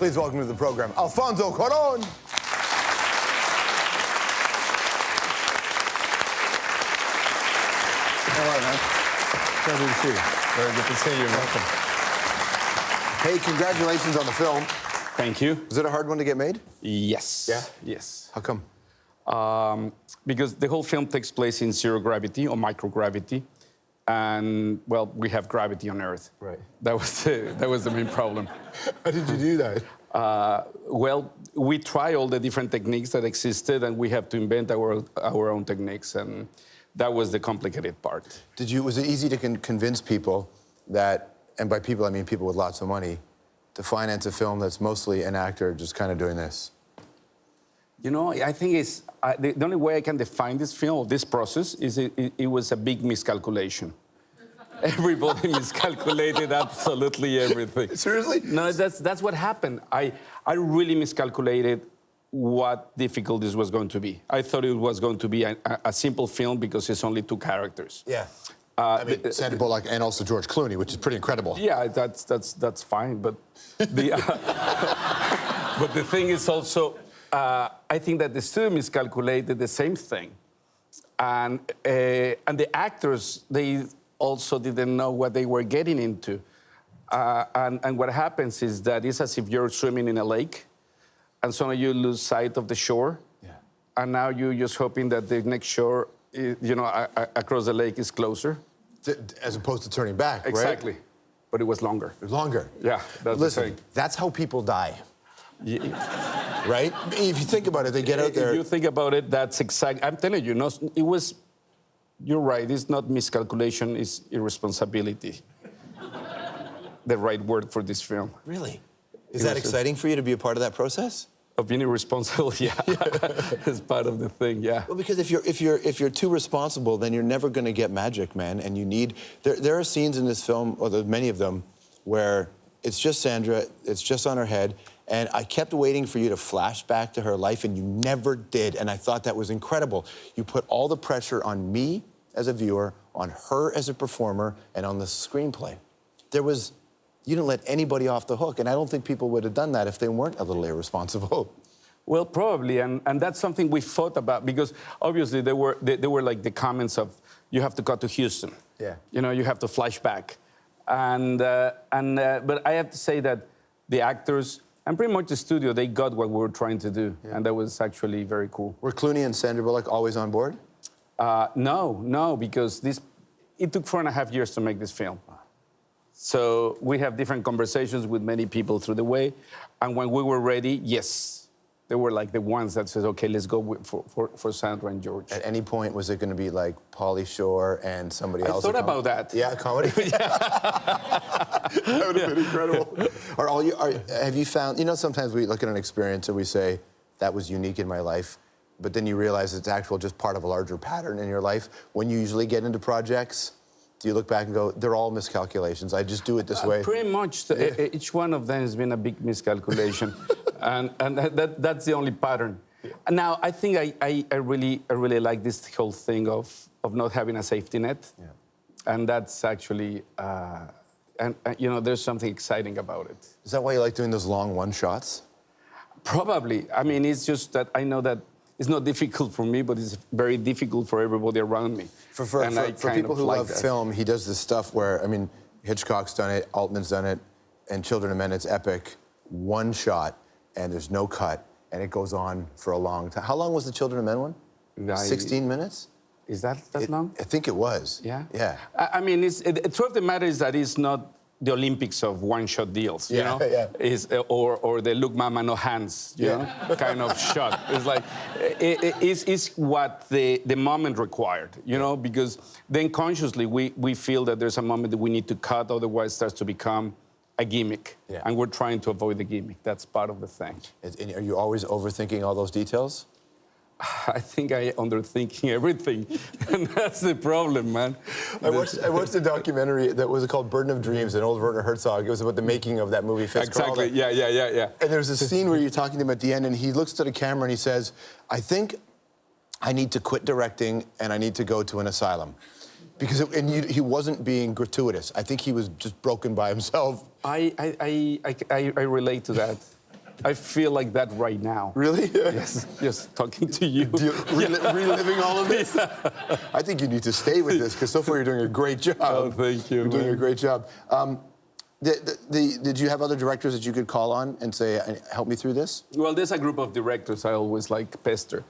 Please welcome to the program, Alfonso Cuarón. Hello, man. Pleasure to see you. Very good to see you. Welcome. Hey, congratulations on the film. Thank you. Was it a hard one to get made? Yes. Yeah? Yes. How come? Because the whole film takes place in zero gravity or microgravity. And, well, we have gravity on Earth. Right. That was the main problem. How did you do that? Well, we try all the different techniques that existed, and we have to invent our own techniques, and that was the complicated part. Was it easy to convince people that, and by people I mean people with lots of money, to finance a film that's mostly an actor just kind of doing this? You know, I think it's the only way I can define this film, this process, is it was a big miscalculation. Everybody miscalculated absolutely everything. Seriously? No, that's what happened. I really miscalculated what difficult this was going to be. I thought it was going to be a simple film because it's only two characters. Yeah. I mean, Sandra Bullock and also George Clooney, which is pretty incredible. Yeah, that's fine. But but the thing is also, I think that the studio miscalculated the same thing, and the actors, they also didn't know what they were getting into. And what happens is that it's as if you're swimming in a lake, and suddenly you lose sight of the shore, and now you're just hoping that the next shore, across the lake is closer. As opposed to turning back, exactly. Right? But it was longer. Longer. Yeah, that's Listen, the thing. that's how people die. Yeah. Right? If you think about it, they get out there. If you think about it, that's exact. I'm telling you, no, it was. You're right. It's not miscalculation. It's irresponsibility. The right word for this film. Really? Is that exciting for you to be a part of that process? Of being irresponsible, yeah. It's part of the thing, yeah. Well, because if you're too responsible, then you're never going to get magic, man. And you need. There are scenes in this film, or there's many of them, where it's just Sandra. It's just on her head. And I kept waiting for you to flash back to her life, and you never did. And I thought that was incredible. You put all the pressure on me as a viewer, on her as a performer, and on the screenplay. You didn't let anybody off the hook, and I don't think people would have done that if they weren't a little irresponsible. Well, probably, and that's something we thought about, because obviously there were like the comments of, you have to cut to Houston. Yeah. You know, you have to flash back. But I have to say that the actors, and pretty much the studio, they got what we were trying to do, and that was actually very cool. Were Clooney and Sandra Bullock always on board? No, because it took 4.5 years to make this film. So we have different conversations with many people through the way, and when we were ready, yes, they were like the ones that said, okay, let's go for Sandra and George. At any point, was it going to be like Pauly Shore and somebody else? I thought about that. Yeah, comedy? That would have been incredible. Have you found, sometimes we look at an experience and we say, that was unique in my life, but then you realize it's actually just part of a larger pattern in your life. When you usually get into projects, do you look back and go, they're all miscalculations, I just do it this way? Pretty much. Each one of them has been a big miscalculation. and that's the only pattern. Yeah. Now, I think I really like this whole thing of not having a safety net. Yeah. And that's actually, there's something exciting about it. Is that why you like doing those long one-shots? Probably. I mean, it's just that I know that it's not difficult for me, but it's very difficult for everybody around me. For people who love film, he does this stuff where, I mean, Hitchcock's done it, Altman's done it, and Children of Men, it's epic. One shot, and there's no cut, and it goes on for a long time. How long was the Children of Men one? 16 minutes? Is that long? I think it was. Yeah? Yeah. I mean, the truth of the matter is that it's not the Olympics of one-shot deals, you know? Yeah. Or the look mama, no hands, you know, kind of shot. It's like, it's what the moment required, you know, because then consciously we feel that there's a moment that we need to cut, otherwise it starts to become a gimmick. Yeah. And we're trying to avoid the gimmick. That's part of the thing. And are you always overthinking all those details? I think I underthinking everything, and that's the problem, man. I watched a documentary that was called Burden of Dreams, an old Werner Herzog. It was about the making of that movie. Exactly, yeah. And there's a scene where you're talking to him at the end, and he looks to the camera and he says, I think I need to quit directing and I need to go to an asylum. Because he wasn't being gratuitous. I think he was just broken by himself. I relate to that. I feel like that right now. Really? Yes, just talking to you. Reliving all of this? I think you need to stay with this, because so far you're doing a great job. Oh, thank you. You're doing a great job. Did you have other directors that you could call on and say, help me through this? Well, there's a group of directors I always like pester.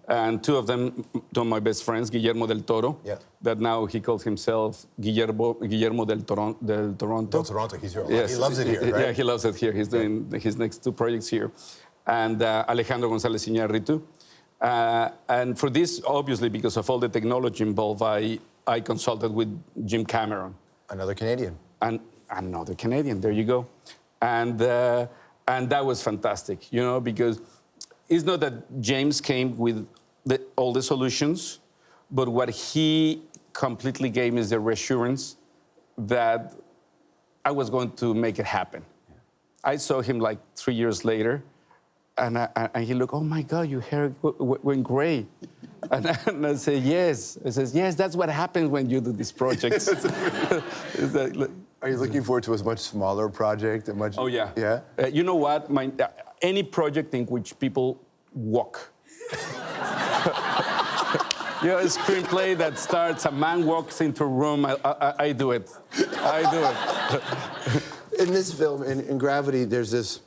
And two of them, two of my best friends, Guillermo del Toro, that now he calls himself Guillermo del Toronto. Del Toronto, he's here. Yes. He loves it here, right? Yeah, he loves it here. He's doing his next two projects here. And Alejandro González Iñárritu. And for this, obviously, because of all the technology involved, I consulted with Jim Cameron. Another Canadian. And another Canadian, there you go. And that was fantastic, you know, because it's not that James came with all the solutions, but what he completely gave me is the reassurance that I was going to make it happen. I saw him like 3 years later, and he looked, oh my God, your hair went gray. And I said, yes. I says, yes, that's what happens when you do these projects. Are you looking forward to a much smaller project? Oh, yeah. Yeah? You know what? Any project in which people walk. You know, a screenplay that starts, a man walks into a room, I do it. I do it. In this film, in Gravity, there's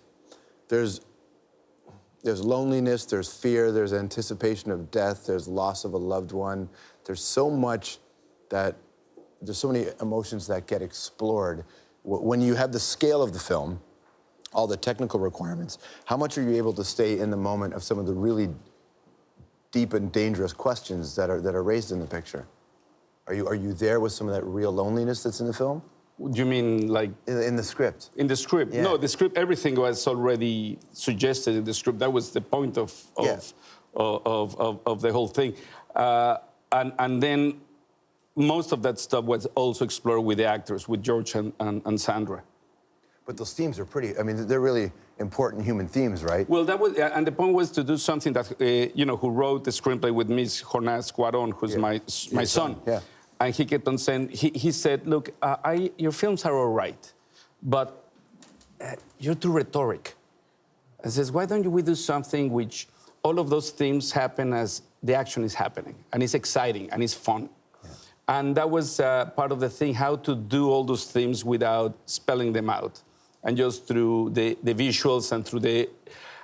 loneliness, there's fear, there's anticipation of death, there's loss of a loved one. There's so many emotions that get explored. When you have the scale of the film, all the technical requirements, how much are you able to stay in the moment of some of the really deep and dangerous questions that are raised in the picture? Are you there with some of that real loneliness that's in the film? Do you mean like... In the script. In the script? Yeah. No, the script, everything was already suggested in the script. That was the point of the whole thing. And then most of that stuff was also explored with the actors, with George and Sandra. But those themes are pretty, I mean, they're really important human themes, right? Well, that was, and the point was to do something that, who wrote the screenplay with me is George Cuarón, who's my son. Yeah. And he kept on saying, he said, look, your films are all right, but you're too rhetoric. I says, why don't we do something which all of those themes happen as the action is happening, and it's exciting, and it's fun. Yeah. And that was part of the thing, how to do all those themes without spelling them out, and just through the visuals and through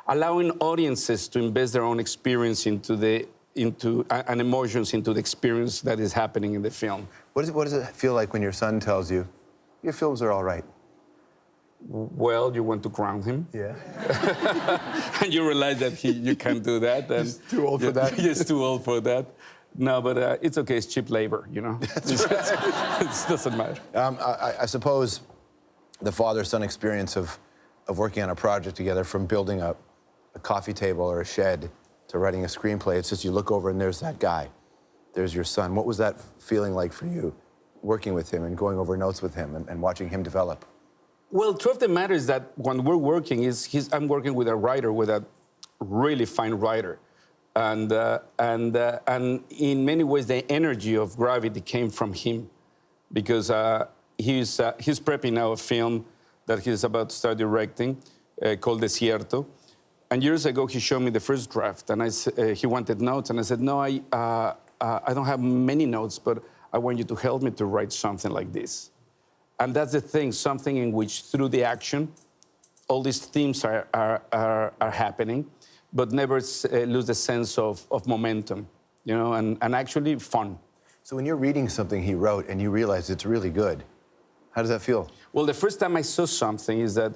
allowing audiences to invest their own experience and emotions into the experience that is happening in the film. What does it feel like when your son tells you, your films are all right? Well, you want to ground him. Yeah. And you realize that you can't do that. And he's too old for that. He's too old for that. No, but it's okay. It's cheap labor, you know. That's right. It doesn't matter. I suppose the father-son experience of working on a project together, from building a coffee table or a shed to writing a screenplay, it's just you look over and there's that guy. There's your son. What was that feeling like for you, working with him and going over notes with him and watching him develop? Well, the truth of the matter is that when we're working, I'm working with a writer, with a really fine writer. And in many ways, the energy of Gravity came from him, because he's prepping now a film that he's about to start directing called Desierto. And years ago, he showed me the first draft, and he wanted notes, and I said, no, I don't have many notes, but I want you to help me to write something like this. And that's the thing, something in which, through the action, all these themes are happening, but never lose the sense of momentum, you know, and actually fun. So when you're reading something he wrote and you realize it's really good, how does that feel? Well, the first time I saw something is that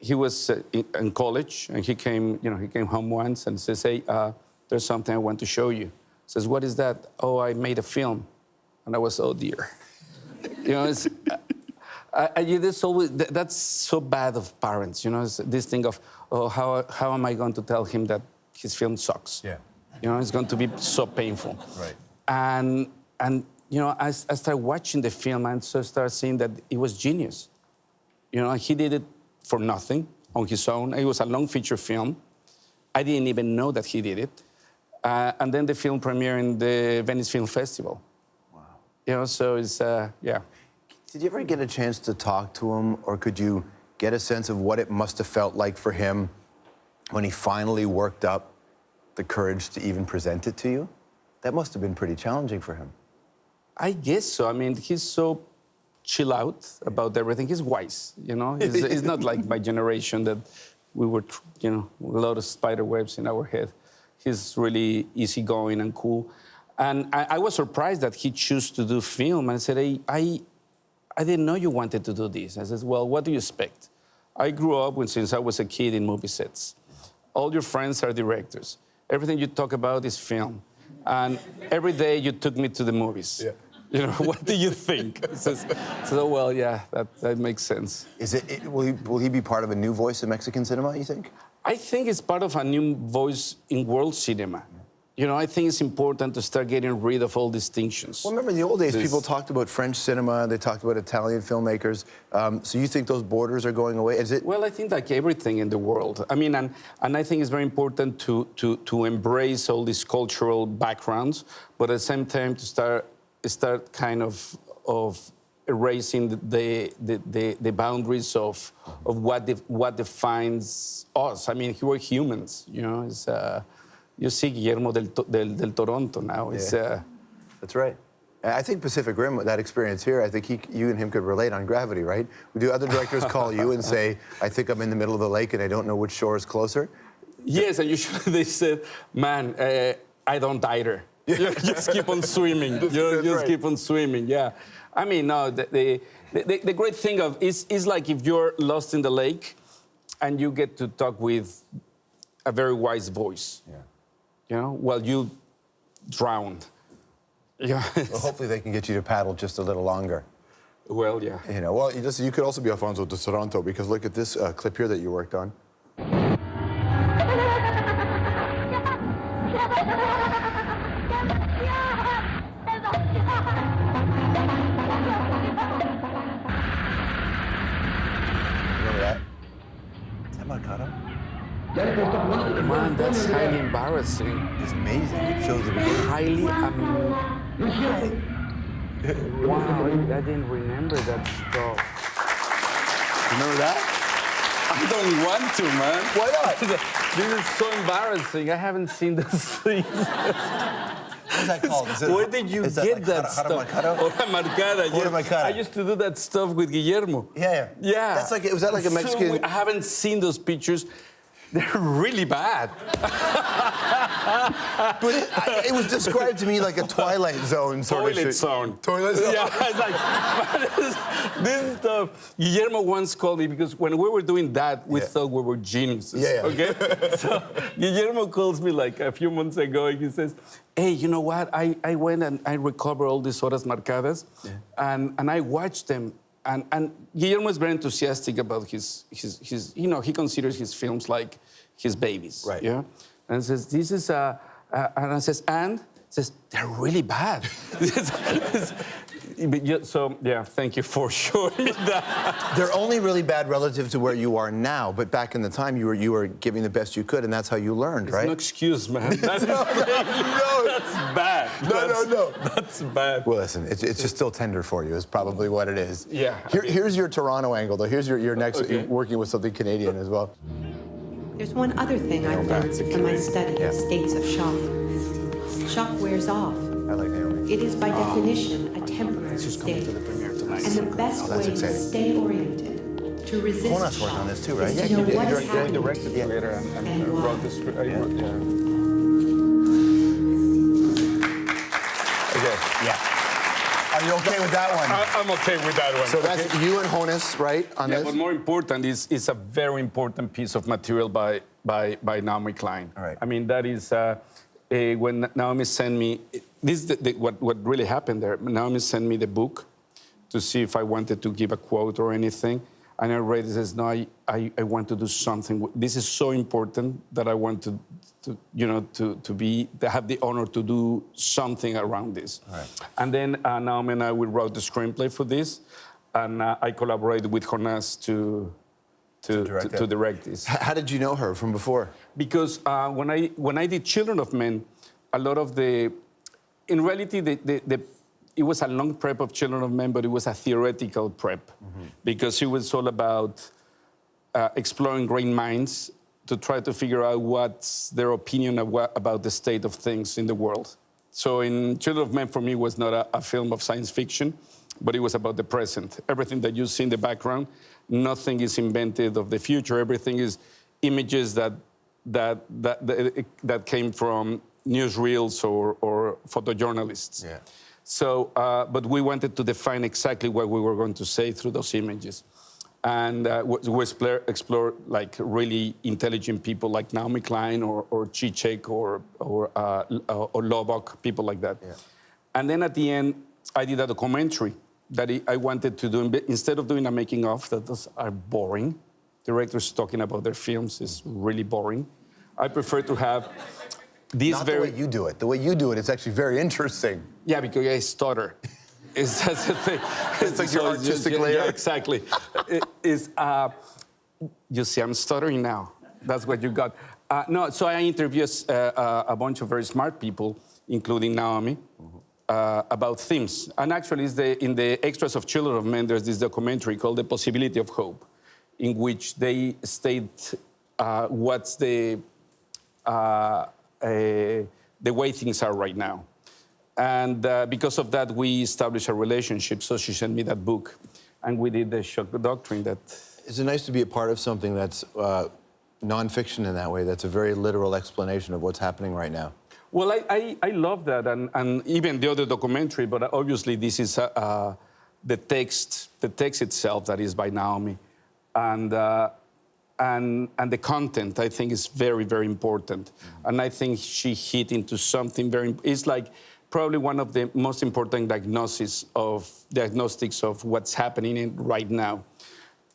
he was in college, and he came home once and says, hey, there's something I want to show you. Says, what is that? Oh, I made a film. And I was, oh dear. You know, that's so bad of parents, you know, it's this thing of, oh, how am I going to tell him that his film sucks? Yeah. You know, it's going to be so painful. Right. And you know, I started watching the film and so started seeing that it was genius. You know, he did it for nothing on his own. It was a long feature film. I didn't even know that he did it. And then the film premiered in the Venice Film Festival. Wow. You know, so it's, yeah. Did you ever get a chance to talk to him, or could you get a sense of what it must have felt like for him when he finally worked up the courage to even present it to you? That must have been pretty challenging for him. I guess so. I mean, he's so chill out about everything. He's wise, you know? He's not like my generation that we were, you know, a lot of spider webs in our head. He's really easygoing and cool. And I was surprised that he chose to do film. And I said, hey, I didn't know you wanted to do this. I said, well, what do you expect? I grew up since I was a kid in movie sets. All your friends are directors. Everything you talk about is film. And every day you took me to the movies. Yeah. You know, what do you think? So well, yeah, that makes sense. Will he be part of a new voice in Mexican cinema, you think? I think it's part of a new voice in world cinema. You know, I think it's important to start getting rid of all distinctions. Well, remember in the old days, people talked about French cinema, they talked about Italian filmmakers. So you think those borders are going away? Is it? Well, I think like everything in the world. I mean, and I think it's very important to embrace all these cultural backgrounds, but at the same time to start kind of erasing the boundaries of what defines us. I mean, we're humans, you know. It's, you see Guillermo del Toronto now. Yeah. That's right. I think Pacific Rim, that experience here, I think you and him could relate on Gravity, right? Do other directors call you and say, I think I'm in the middle of the lake and I don't know which shore is closer? Yes, and usually they said, man, I don't either. You just keep on swimming. You just keep on swimming, yeah. I mean, no, the great thing is like if you're lost in the lake and you get to talk with a very wise voice. Yeah. You know, while you drowned. Yeah. Well, hopefully they can get you to paddle just a little longer. Well, yeah. You know, well, you could also be Alfonso de Toronto because look at this clip here that you worked on. Remember that? Is that Marcado? Man, that's highly embarrassing. It's amazing. It shows it. Highly embarrassing. Wow, I didn't remember that stuff. Remember that? I don't want to, man. Why not? This is so embarrassing. I haven't seen this thing. What's that called? Where did you get that stuff? Hora marcada. Hora marcada. I used to do that stuff with Guillermo. Yeah. Yeah. Was that like a Mexican? So I haven't seen those pictures. They're really bad. But it was described to me like a Twilight Zone sort of shit. Toilet zone. Yeah, it's like, this stuff. Guillermo once called me because when we were doing that, we thought we were geniuses. Yeah. Okay? So Guillermo calls me like a few months ago and he says, hey, you know what? I went and I recovered all these horas marcadas and I watched them. And Guillermo is very enthusiastic about his, you know, he considers his films like his babies. Right. Yeah. And says, this is and I says, they're really bad. So, yeah, thank you for showing me that. They're only really bad relative to where you are now, but back in the time, you were giving the best you could, and that's how you learned, right? No excuse, man. That's bad. No. That's bad. Well, listen, it's just still tender for you, is probably what it is. Yeah. Here's your Toronto angle, though. Here's your next, working with something Canadian as well. There's one other thing I've learned from my study of states of shock. Shock wears off. I like Naomi. It is by definition a temporary state. And the best way to stay oriented, to resist Jonas shock, worked on this too, right? is to know what is happening directed later and wrote the script. Okay, yeah. Are you okay with that one? I'm okay with that one. So that's you and Jonas, right, on this? But more important is it's a very important piece of material by Naomi Klein. All right. I mean, that is when Naomi sent me, this is what really happened there. Naomi sent me the book to see if I wanted to give a quote or anything. And I read it, says, no, I want to do something. This is so important that I want to have the honor to do something around this. Right. And then Naomi and I, we wrote the screenplay for this, and I collaborated with Jonas to direct this. How did you know her from before? Because when I did Children of Men, a lot of in reality, it was a long prep of Children of Men, but it was a theoretical prep because it was all about exploring great minds to try to figure out what's their opinion about the state of things in the world. So in Children of Men, for me, was not a film of science fiction, but it was about the present. Everything that you see in the background, nothing is invented of the future. Everything is images that came from newsreels or photojournalists. Yeah. So, but we wanted to define exactly what we were going to say through those images. And we explore like really intelligent people like Naomi Klein or Zizek or Lobach, people like that. Yeah. And then at the end, I did a documentary that I wanted to do. Instead of doing a making of, that those are boring. Directors talking about their films is really boring. I prefer to have these Not the way you do it. The way you do it, it's actually very interesting. Yeah, because I stutter. That's the thing. It's like your artistic layer. Yeah, exactly. You see, I'm stuttering now. That's what you got. No, so I interviewed a bunch of very smart people, including Naomi, about themes. And actually, in the extras of Children of Men, there's this documentary called The Possibility of Hope, in which they state what's the way things are right now. And because of that, we established a relationship. So she sent me that book, and we did the shock doctrine. Is it nice to be a part of something that's nonfiction in that way? That's a very literal explanation of what's happening right now. Well, I love that, and even the other documentary. But obviously, this is the text itself that is by Naomi, and the content I think is very, very important. And I think she hit into something very. It's like probably one of the most important diagnostics of what's happening right now.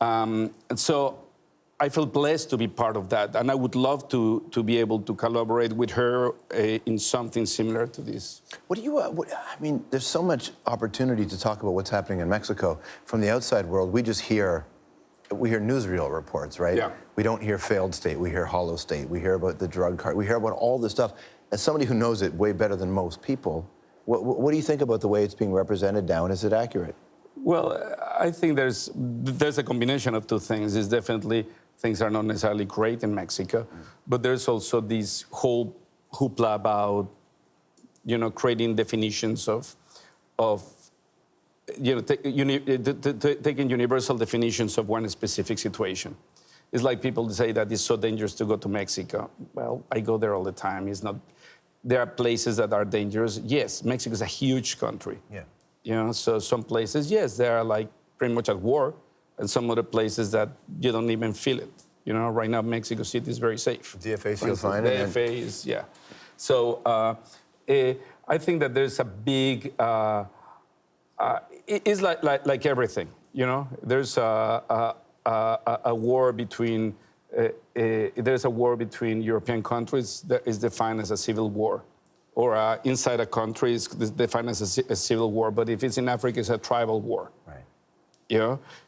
And so I feel blessed to be part of that, and I would love to be able to collaborate with her in something similar to this. What do you? I mean, there's so much opportunity to talk about what's happening in Mexico. From the outside world, we hear newsreel reports, right? Yeah. We don't hear failed state. We hear hollow state. We hear about the drug cart. We hear about all this stuff. As somebody who knows it way better than most people, what do you think about the way it's being represented now, and is it accurate? Well, I think there's a combination of two things. It's definitely things are not necessarily great in Mexico, but there's also this whole hoopla about, creating definitions of taking universal definitions of one specific situation. It's like people say that it's so dangerous to go to Mexico. Well, I go there all the time. It's not. There are places that are dangerous. Yes, Mexico is a huge country. Yeah. So some places, yes, they are like pretty much at war, and some other places that you don't even feel it. Right now Mexico City is very safe. DFA feels fine. DFA is, yeah. So I think that there's a big. It's like everything. There's a war between. There's a war between European countries that is defined as a civil war, or inside a country is defined as a civil war. But if it's in Africa, it's a tribal war. Right.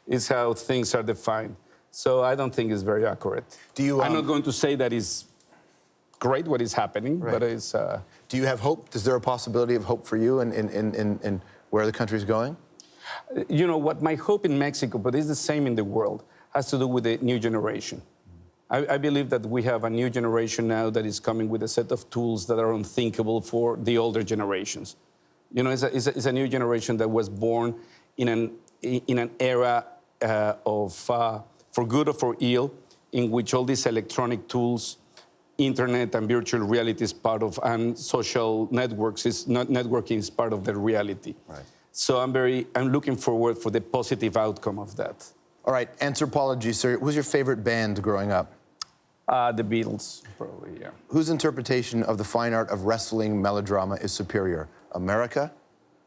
It's how things are defined. So I don't think it's very accurate. I'm not going to say that it's great what is happening, right. But it's. Do you have hope? Is there a possibility of hope for you in where the country's going? What my hope in Mexico, but it's the same in the world, has to do with the new generation. I believe that we have a new generation now that is coming with a set of tools that are unthinkable for the older generations. It's a new generation that was born in an era of, for good or for ill, in which all these electronic tools, internet and virtual reality is part of, and social networking is part of the reality. Right. So I'm looking forward for the positive outcome of that. All right, anthropology, sir. Who's your favorite band growing up? The Beatles, probably, yeah. Whose interpretation of the fine art of wrestling melodrama is superior, America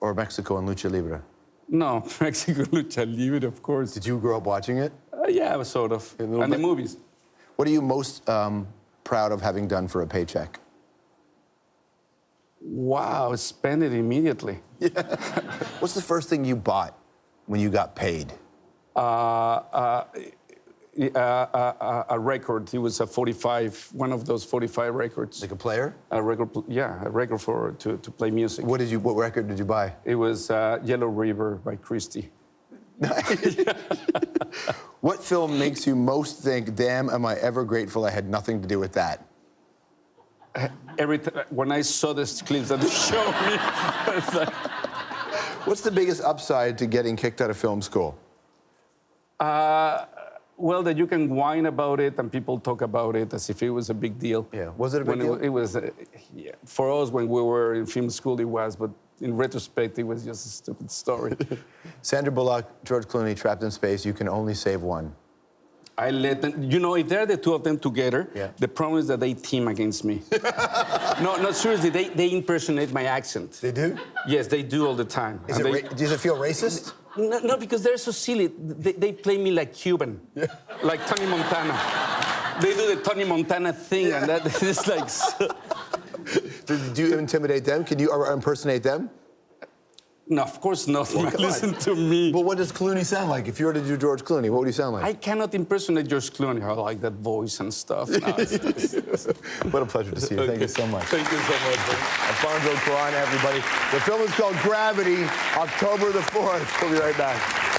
or Mexico and Lucha Libre? No, Mexico Lucha Libre, of course. Did you grow up watching it? Yeah, sort of. And the movies. What are you most proud of having done for a paycheck? Wow, spend it immediately. Yeah. What's the first thing you bought when you got paid? A record. It was a 45, one of those 45 records. Like a player? A record, yeah, a record to play music. What record did you buy? It was Yellow River by Christie. What film makes you most think, damn, am I ever grateful I had nothing to do with that? When I saw the clips that they showed me, it's like, What's the biggest upside to getting kicked out of film school? well, that you can whine about it and people talk about it as if it was a big deal. Yeah. Was it a big deal? It was, yeah. For us, when we were in film school, it was, but in retrospect, it was just a stupid story. Sandra Bullock, George Clooney, trapped in space. You can only save one. I let them, you know, if they're the two of them together, Yeah. the problem is that they team against me. No, seriously, they impersonate my accent. They do? Yes, they do all the time. Does it feel racist? No, because they're so silly. They play me like Cuban, like Tony Montana. They do the Tony Montana thing, and that is like... Do you intimidate them? Can you impersonate them? No, of course not. Well, come Listen on. to me. But what does Clooney sound like? If you were to do George Clooney, what would he sound like? I cannot impersonate George Clooney. I like that voice and stuff. No, What a pleasure to see you. Thank you so much. Thank you so much. Alfonso Cuarón, everybody. The film is called Gravity, October the 4th. We'll be right back.